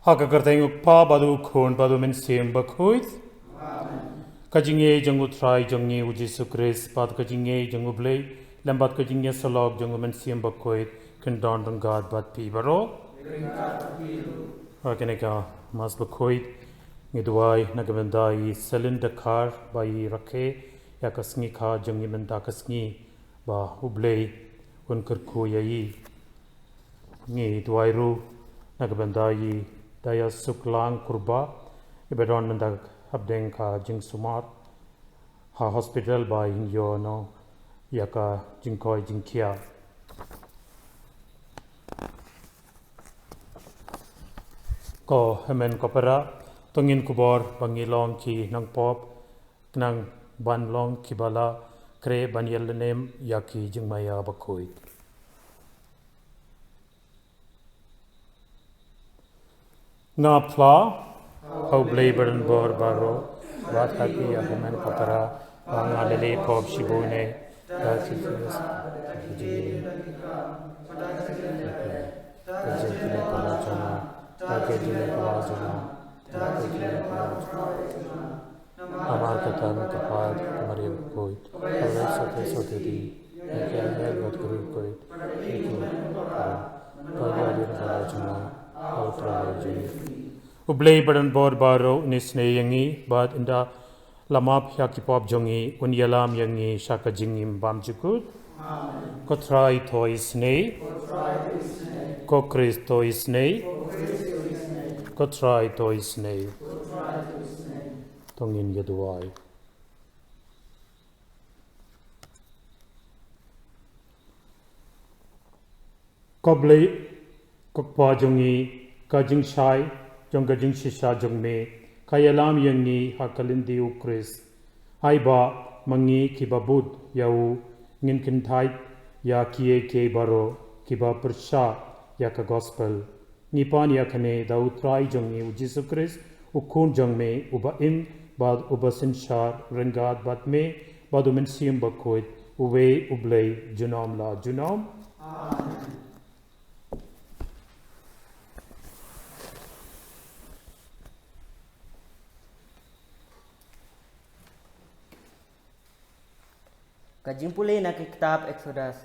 Haka kerteng pa badu khon badu men sem bakhuit. Kajinge jangu try jangi uji sukres pad kajinge jangu blay lambat kajinge salog jangu men sem bakhuit kendon rangad bat pi baro. Hakene ka mas bakhuit ngidwai nagavendai selin dakar bai rakhe ya kasngi kha jangi men da kasngi ba ublay unkar ko yayi ngi dwai ru nagavendai daya suklang kurba ibadon mendak abdeng ka jing sumar ha hospital by yo no yaka jingkoi jingkia ko hemen kopera tongin kubor bangilong ki nang pop nang banlong kibala kre banyel nem yaki jingmaya bakoi nga pla how blaber bor baro wat haki ya hemen kopera bang alele pop shibune dasis ji kajile kala jana kajile kala jana amar katan kapad kamari koi aure sote sote di kaya got guru koi kaya dir kala jana Ublay badan bor baro nisne yangi bad inda lamap yakipop jongi unyalam yangi shaka jingim bam jukut kotrai toisne kokris toisne kotrai toisne tongin yaduai koblay kokpa jongi kajing shai jong kajing shisha jong me kayalam yangi hakalindi ukris haiba mangi kibabud yau ngin kintai ya kie ke baro kiba persha ya ka gospel nipan ya khane da utrai jongi ujisu kris ukun jong me uba im bad uba sinshar rengad bat me badumen sim bakoit uwe ublay junom la junom Kajing pulih nak kitab Exodus.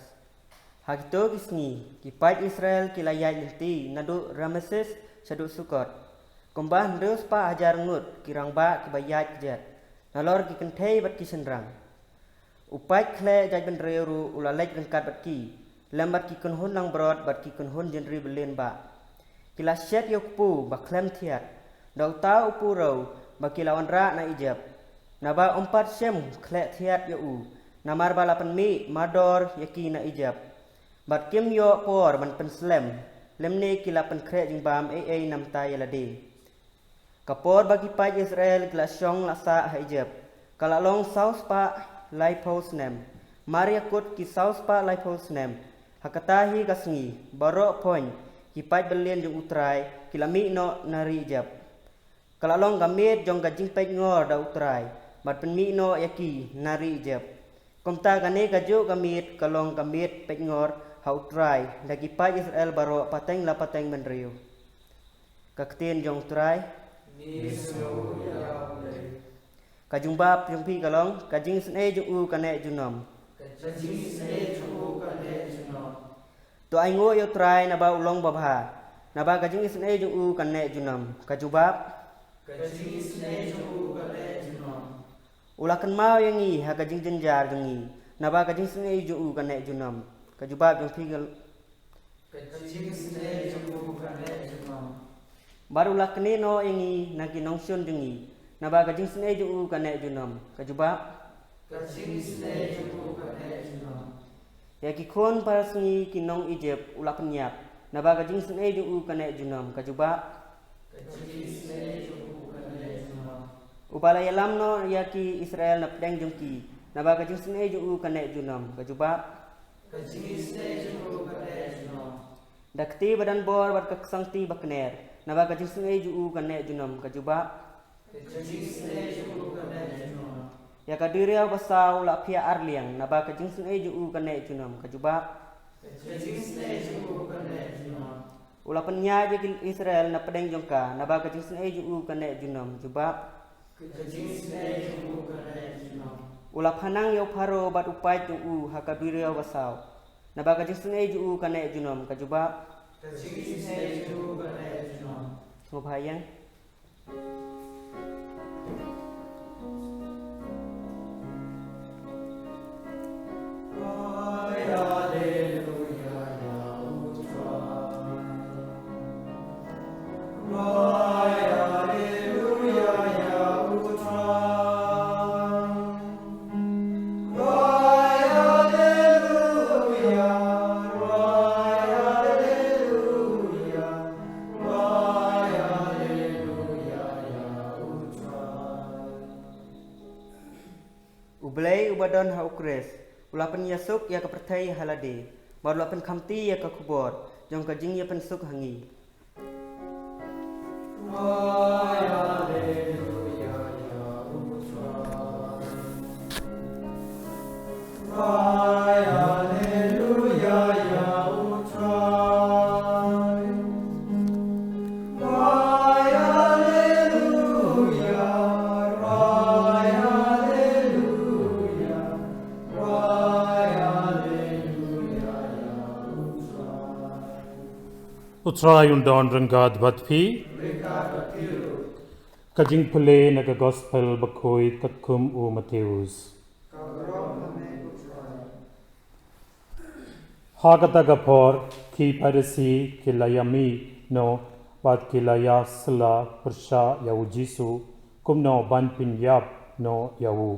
Hakito kisni kipat Israel kilayat linti nadu Rameses saduk sukot. Kumbah ndus pa ajar ngut kirang ba kibayat jet. Nalor ki kentai bat ki senrang. Upat kle jaj benreru ulalek rengkat bat ki. Lambat ki kunhun nang brod bat ki kunhun jenri belen ba. Kila syet yokpu ba klem tiat. Dau ta upu rau ba kilawan ra na ijab. Naba umpat syem kle tiat yu. Namar balapan mi mador yaki na ijab. Bat kim yo por man penslem. Lemne kilapan krek jingbam nam ta yalade. Kapor bagi pai Israel glasyong lasa ha ijab. Kalalong saus pa lai pos nem. Maria kut ki saus pa lai pos nem. Hakatahi kasngi baro poin kipai belian jung utrai kilami no nari ijab. Kalalong gamit jong gajing pek ngor da utrai. Bat penmi no yaki nari ijab. Komta gane gajo gamit kalong gamit pengor hautrai lagi pa Israel baro pateng la pateng menrio kakten jong trai kajung bab jong pi kalong kajing sne jong u kane junom to ai ngo yo trai na ba ulong babha na ba kajing sne jong u kane junom kajubab kajing sne jong u kane ulakan mau yang i ha kajing jenjar jengi naba kajing sne ju kane junam kajubab jong pigal kajing sne ju kane junam baru lakne no yang i nagi nongsun jengi naba kajing sne ju kane junam kajubab kajing sne ju kane junam ya ki kon parasni kinong ijeb ulakan nyap naba kajing sne ju kane junam kajubab kajing sne ju Upala yalam no yaki Israel na pedang jungki. Naba kajing sne ju kane junam kajubab. Kajing sne ju kane junam. Dakti badan bor bat kaksangti bakner. Naba kajing sne ju kane junam kajubab. Kajing sne ju kane junam. Ya kadiria basau la pia arliang. Naba kajing sne ju kane junam kajubab. Kajing sne ju kane junam. Ulah penya je Israel na pedeng jongka na ba kajing sen ju kane junom jubab ulah panang yo pharo bat upai tu hakaduria wasau na ba kajing sen ju kane junom kajubab ngobhayang Ublay ubadon ha ukres ulah pen yasuk ya ka perthai halade baru pen khamti ya ka khubor jong ka jing ya pen suk hangi Utray undon rangad batpi kajing pule naga gospel bakoi katkum u Mateus Hagata gapor ki parisi kilayami no bat kilaya sala persha yau Jisu kumno banpin yap no yau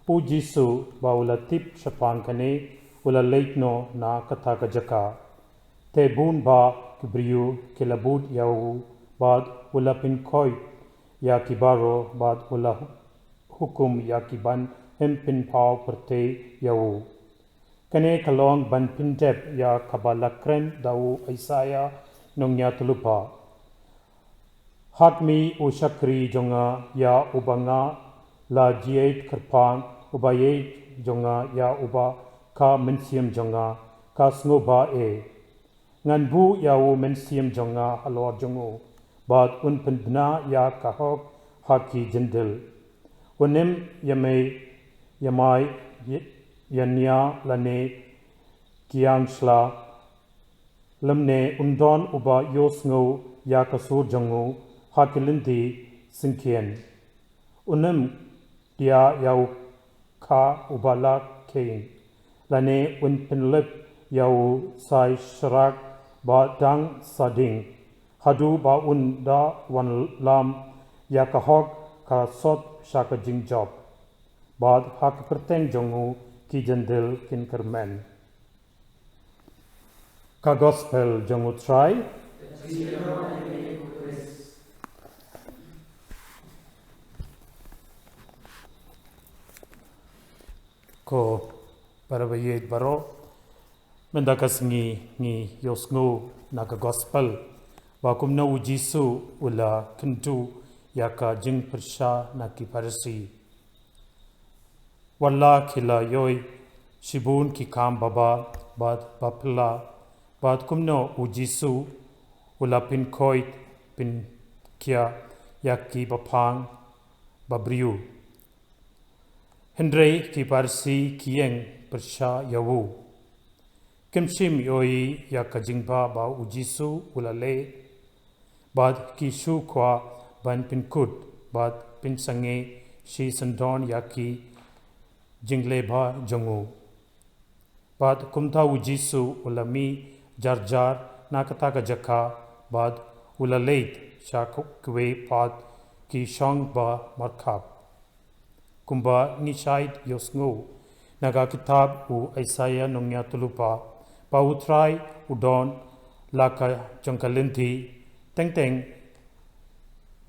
u Jisu baula tip shapang kane ula late no na katha kajaka te bun ba kibriu kilabud yau bad ula pin koi ya kibaro bad ula hukum ya kiban hempin pau perte yau kane kalong ban pin dep ya kabala kren dau Isaiah nongnya tulupa hakmi ushakri jonga ya ubanga la jiet kerpang ubaye jonga ya uba ka mensiam jonga ka sngoba ngan bu yawu mensiam jonga alor jongo bad un pendna ya kahok haki jendel unem yamai yanya lane kiangsla lamne undon uba yosngo ya kasur jongo hakilindi sinkien unem dia yau ka ubala kein lane un penlep yau sai shrak ba dang sading hadu ba un da wan lam ya ka hok ka sot shaka jing job bad hak perteng jongu ki jendel kin kermen ka gospel jongu try ko parabayet baro mendakas ngi yosngu naga gospel wa kumna u Jisu ula kentu yaka jing persha naki parsi walla khila yoi shibun ki kam baba bad bapla bad kumno u Jisu ula pin koi pin kia yaki bapang babriu hendrei ki parsi kieng persha yawu Kimshim yoi ya kajingba ba u Jisu ulale bad kishu kwa ban pin kut bad pin sange shi sandon yaki jingle ba jongu bad kumta u Jisu ulami jarjar nakata ka jaka bad ulale shakwe pad ki shong ba markhab kumba nishait yosngo naga kitab u Isaiah nongya tulupa pautrai udon laka jongkalinti teng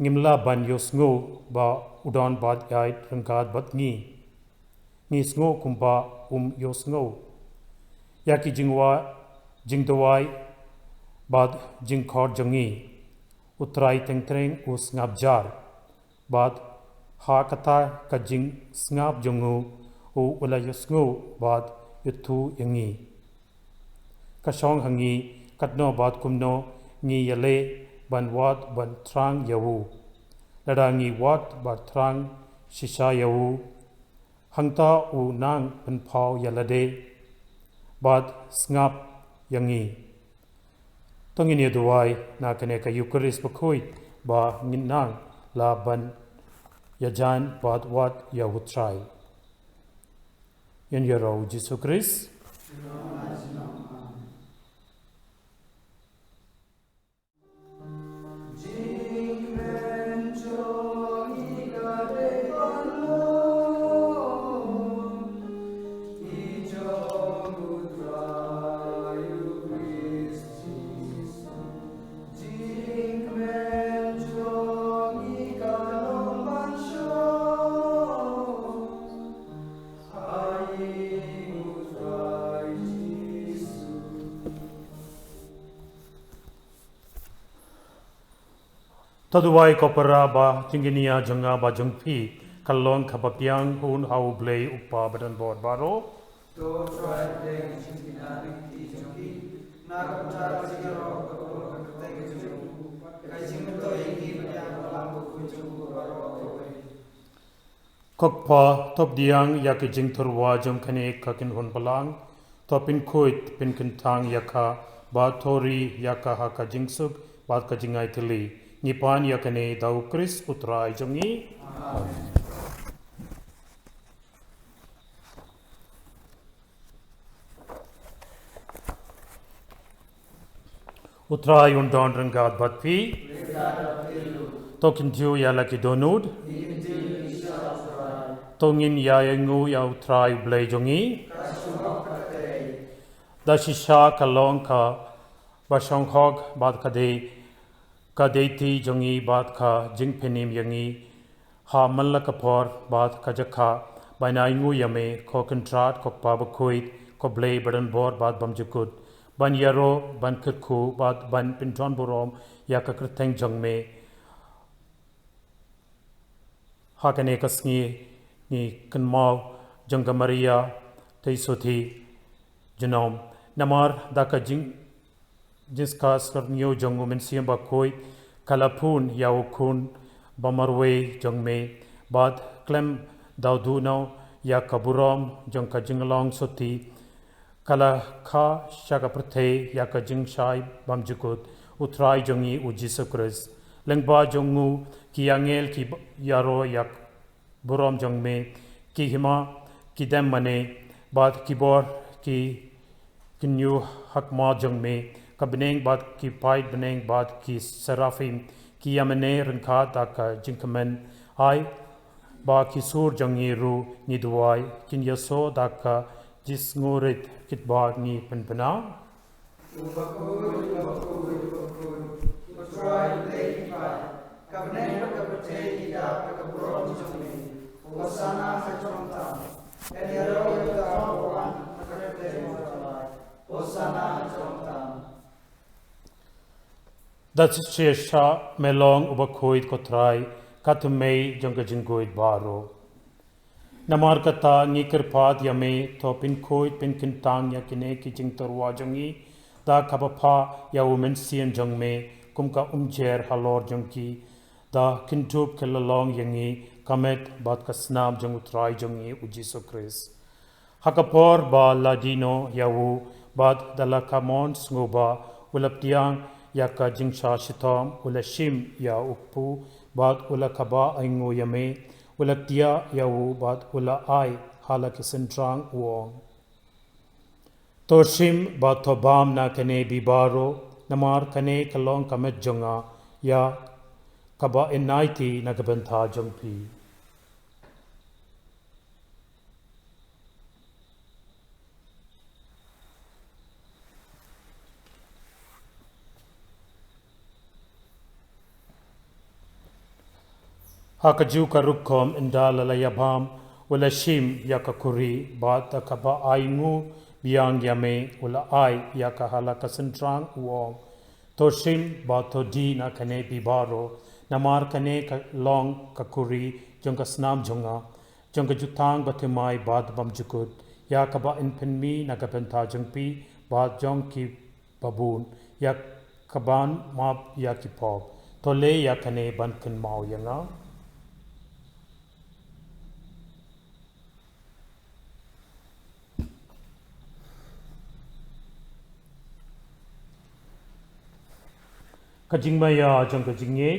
ngimla ban yosngo ba udon bad yai rangad batni ni sngo kumba yosngo yaki jingdawai bad jingkhor jongi utrai tengtreng us ngabjar bad ha kata ka jing snap jongu u ula yosngo bad yuthu yangi kasong hangi katno bad kumno ngi yale ban wat ban trang yawu lada ngi wat ban trang shisha yawu hangta u nang ban phau yalade bad ngap yangi tongin yeduai na kane ka Eucharist bakoi ba nginang la ban yajan bad wat yahutrai in yero Jesus Christ Taduai kopara ba tinginia janga ba jungpi kalon kapapiang hun hau blei upa badan bod baro to try deng chingina ti jongki na kapta sigaro ko te ke jong kai jing to ingi bya balam ko jong baro kokpa top diang yak jing thurwa jong khane kakin hun balang topin khoit pin kintang yakha ba thori yakha ha ka jingsuk ba ka jingai thili nipan yakane dau Chris utrai jongi utrai undon rangat batpi tokin ju yalaki donud tongin yaengu ya utrai blai jongi dashisha kalong ka basong hog bad kade kadeti jongi bad ka jingpenim yangi ha mallakapor bad ka jakha banaingu yame ko kontrat ko pabakoit ko blei badan bor bad bamjukut ban yaro ban kirku bad ban pinton borom yaka krteng jongme hakane kasngi ni kanmau jongga maria teisothi jinom namar daka jing जिसका स्वर्णियो जंगु मिनसियम बाकोई कलापून यावकुन बमरवे जंग में बाद क्लेम दाउदुनो या कबुरम जंग का जिंगलोंग सोती कला खा शाका प्रथे या का जिंग शाय बमजुकुत उतराय जंगी उजिसु क्रिस लंगबा जंगु की यांगेल की यारो या बुरम जंग में की हिमा की दम मने बाद की बोर की किन्यू हकमा जंग में कबनेंग बाद की पाइट बनेंग बाद की सराफिम की यमने रंखा ताका जिंकमन आई बा की सूर जंगी रू निदवाई किन यसो ताका जिस ngोरित कित बाग नी पनपना Datsisha melong ubakoid kotrai katumei jongka jingkoid baro. Namar kata ngikir pad yame to pin koid pin kintang yakine ki jingtorwa jongi da kapapa ya women sien jongme kumka umjer halor jongki da kintup kelalong yangi kamet bat kasnam jongutrai jongi ujiso Chris. Hakapor ba ladino yawu bat dalakamon sngoba ulaptiang yaka jingsha shitom ula shim ya ukpu bad ula kaba aingo yame ula tia yawu bad ula ai hala kisentrang wong torshim bad tobam na kane bibaro namar kane kalong kamet jonga ya kaba enaiti nagabantha jongpi Hakaju karukom indala layabam wala shim yakakuri bat kaba aingu biang yame wala ai yakahala kasentrang wong toshim bato di na kane bibaro namar kane long kakuri jongka snam jonga jongka jutang batimai bad bamjukut yakaba inpenmi nakapenta jongpi bad jongki babun yak kaban map ya ki pop tole ya kane ban kan mau yanga kajing maya jong kajing ye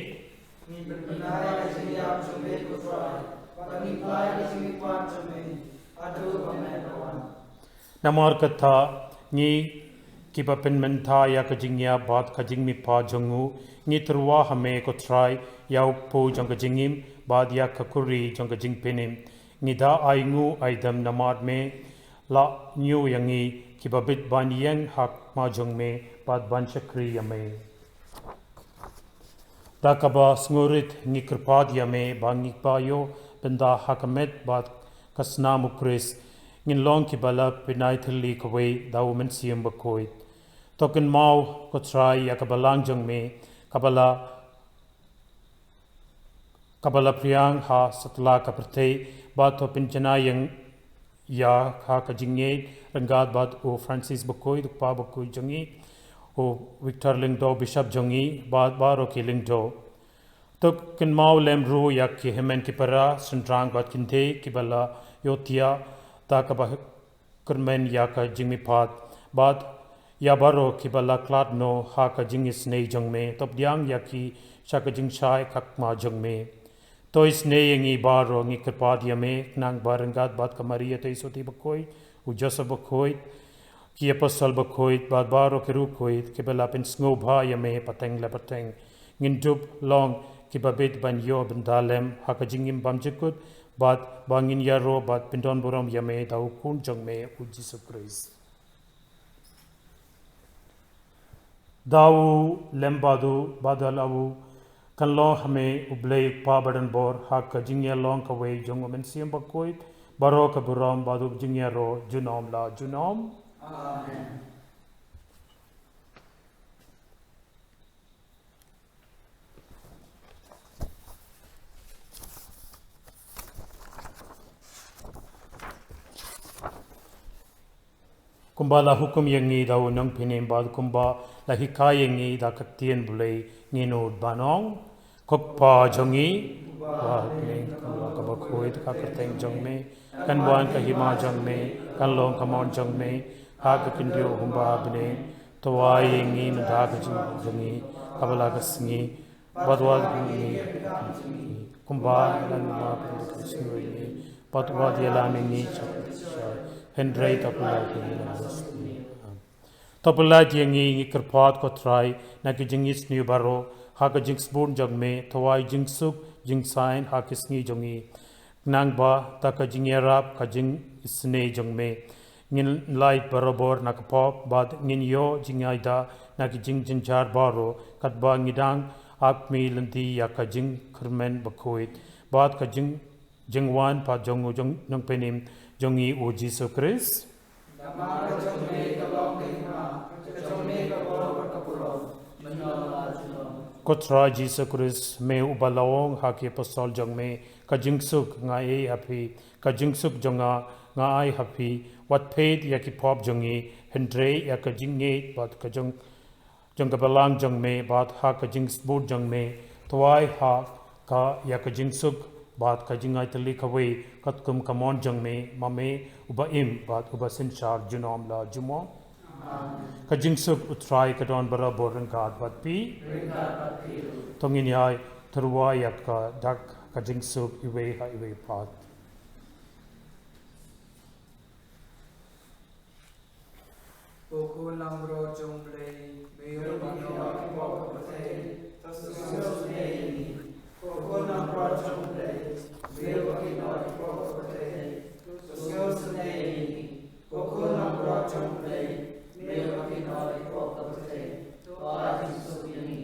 ni berbenaya kajing ya cumi kutrai bani playa kajing ikuan cumi adu pemelawan namar katha ni kiba pen mentha ya kajing ya bat kajing mi pa jongu ni terwa hame ko try ya po jong kajingim bad ya kakuri jong kajing penim ni da aingu aidam namad me la nyu yangi kiba bit ban yang hak ma jong me bad ban chakri yame Dakaba sngurit ngikrpad yame bangik payo benda hakamet bat kasna mukris ngin long ki bala pinai thli kwe dawmen siam bakoit token mau ko try yakabalang jong me kabala priang ha satla kaperte bat to pinchana yang ya ha kajinge rangat bat o Francis bakoit pa bakoit jongi o Victor Lingdo Bishop jongi bat baro ki Lingdo तो किन माव लेमरू या कि हेमन की परा संट्रांग बात किन्थे कि बला योतिया ताकबा करमेन या का जिंगमी फात बात या बारो कि बला क्लाद नो हा का जिंग स्ने जंग में तो ब्यांग या कि शाका जिंग शाय खकमा जंग में तो इसने यंगी बारो ngi kerpad yame nang barangat bat kamariya to isoti bakoy u joseph bakoy ki apostle bakoy bat baro keru koy ke bela pen sngo bha yame pateng la pateng ngin dup long ki babet ban yo bendalem hakajingim bamjekut bat bangin yaro bat pindon borom yame dau kun jongme u Jesus Christ dau lembadu badalawu kanlo hame ublei pa badan bor hakajingya long kawe jongo men siam bakoit baro ka borom badu jingya ro junom la junom amen kumba la hukum yangi daw nang pinim bad kumba la hikai yangi da kaktien bulei ngino banong kokpa jongi wa pinim kumba ka bakoit ka kateng jongme kan wan ka hima jongme kan long kamon jongme ha ka kindio humba bne towa yangi mda ka jongi kabala ka singi badwa ni kumba lan ma pindim patwa diala ni Hendrai Topula jengi kerpat ko try na ki jingis new baro ha ka jingsbun jagme thawai jingsuk jingsain ha kisngi jongi nang ba ta ka jingerap ka jing isne jongme ngin light barobor na ka pop bad ngin yo jingaida na ki jing jinjar baro kat ba ngidang ap mi lanti ya ka jing khermen bakoit bad ka jingwan pa jongu jong nong penim jongi o Jesus Christ Damara jongme kalong kehima jongme kaboro kapulo manyola juno Kotra Jesus Christ me ubalawong haki apostol jongme ka jingsuk nga e happy ka jingsuk jonga nga ai happy what paid ya ki pop jongi hendre ya ka jinge bat ka jong ka balang jongme bat ha ka jingsbur jongme twai ha ka ya ka jingsuk bat ka jingai tali khawe katkum kamon jongme mame uba im bat uba sinchar junom la jumo ka jingsuk utrai ka don bara borangat bat pi tongin yai thurwa yak ka dak ka jingsuk iwe ha iwe pat Boko namro jomble meyo bano ko pate tasus nei Boko namro jomble meyo bano ko pate tasus nei Boko namro jomble meyo bano ko pate to aji suyani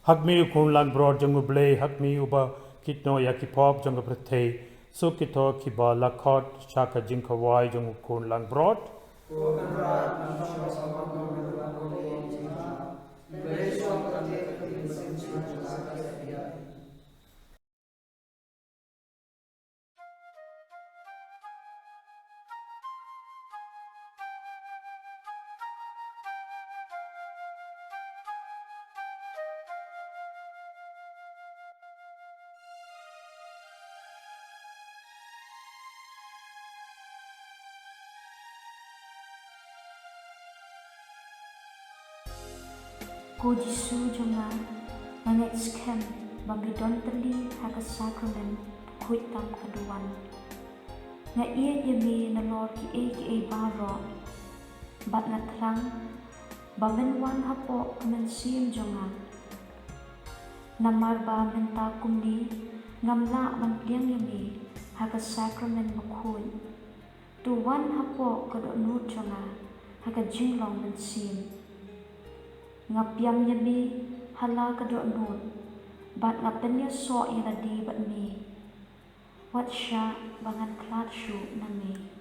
Hakmi kun lang broad jong ble hakmi uba kitno yakipop jong prathe so kito ki ba lakhot chaka jing khawai jong kun lang broad Kogan rat namro sama ko ko Beso kate kate senchi jasa Ko Jisu jonga manget skem bagi donteli haga sakramen kuitam kaduan. Nga ia yemi na lor ki baro bat na terang bamenwan hapo kemensiam jonga. Namar ba menta kumni ngamla manpliang yemi haga sakramen makui. Tuwan hapo kadok nut jonga haga jinglong mensim. Ngapiam yemi hala kadok nut bat ngapenya so iradi bat mi. Wat sya bangan klat syu nami.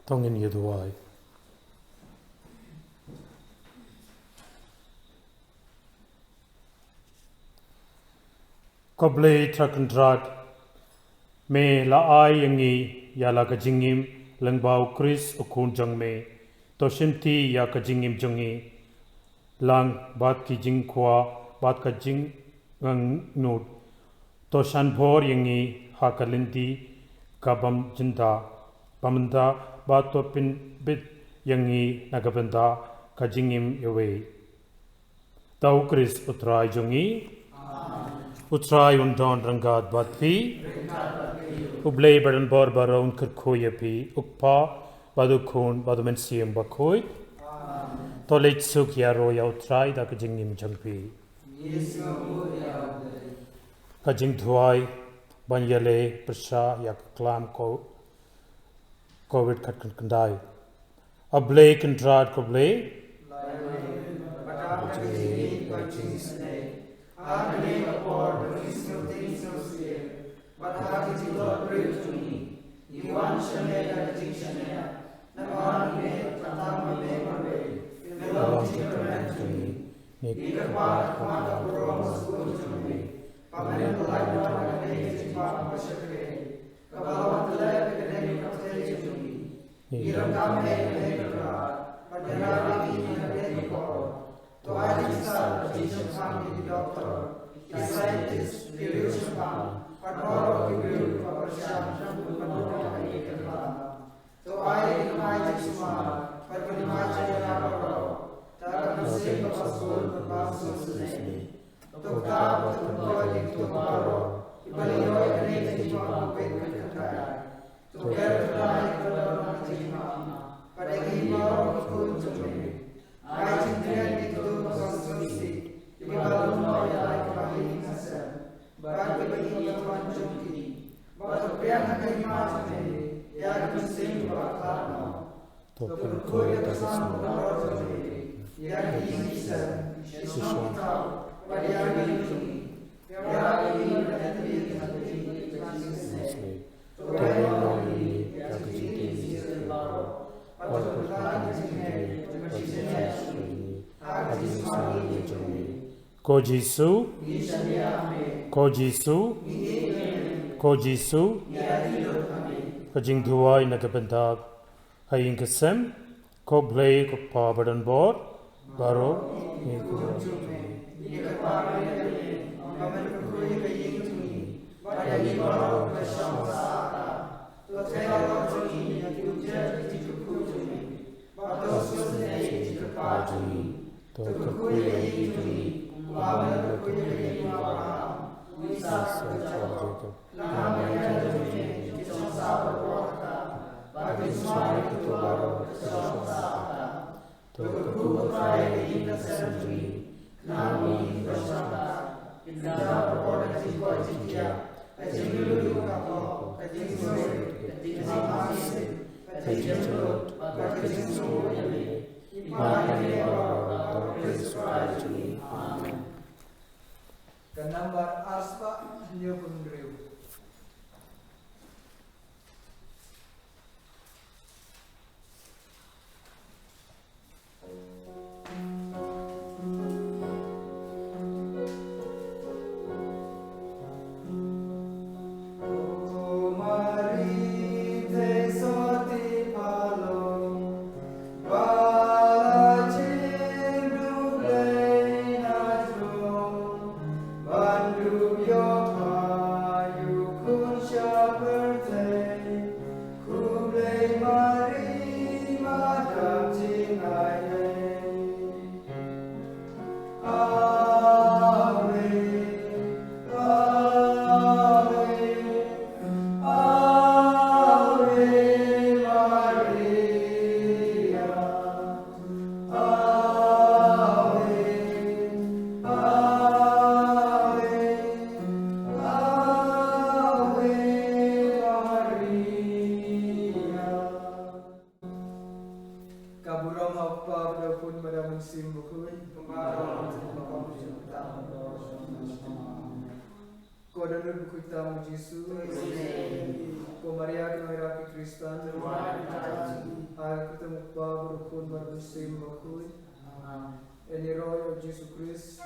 Tongin Yaduai. Koble Trakandrat Me La Ai Yangi Yala Kajingim Langbao Chris Okun Jangme Toshimti Ya Kajingim Jangi Lang Bat Ki Jingkwa Bat Kajing Ngang Nut Toshan Bor Yangi Hakalinti Kabam Jinda Pamanda Batopin Bit Yangi Nagabanda Kajingim Yawe Tau Chris Utrai Jangi Utrai Undon Rangat Batpi Ublay Badan Bor Baron Kirkoyapi Ukpa Badukun Badumensium Bakoi Tolet Suk Yaro Yautrai Da Kajingim Jangpi Kajing Thuai Banyale Prasha Yak Klam Ko COVID Kandai Ablay Kandrad Koblay Ibaloi kane kejiwa bet kekadai. Tuker tulai kedorong kejiwa. Pada kejiwa ikut jombe. Ai cintrian itu konstitusi. Ibaloi loyal kembali nasab. Bagi bagi tuan jomki. Batu piang kejiwa jombe. Ya kusim bakarno. Topun koi tasam jombe. Ya bisa. Siswa tahu. Pada yang ini. Ya ini berarti Kojisu, Kajing Duwai Nagabendag, Haying Kasem, Koblay Kopabadan Bor, Baro, Kenambar aspa dia pundriu. Jesus Christ.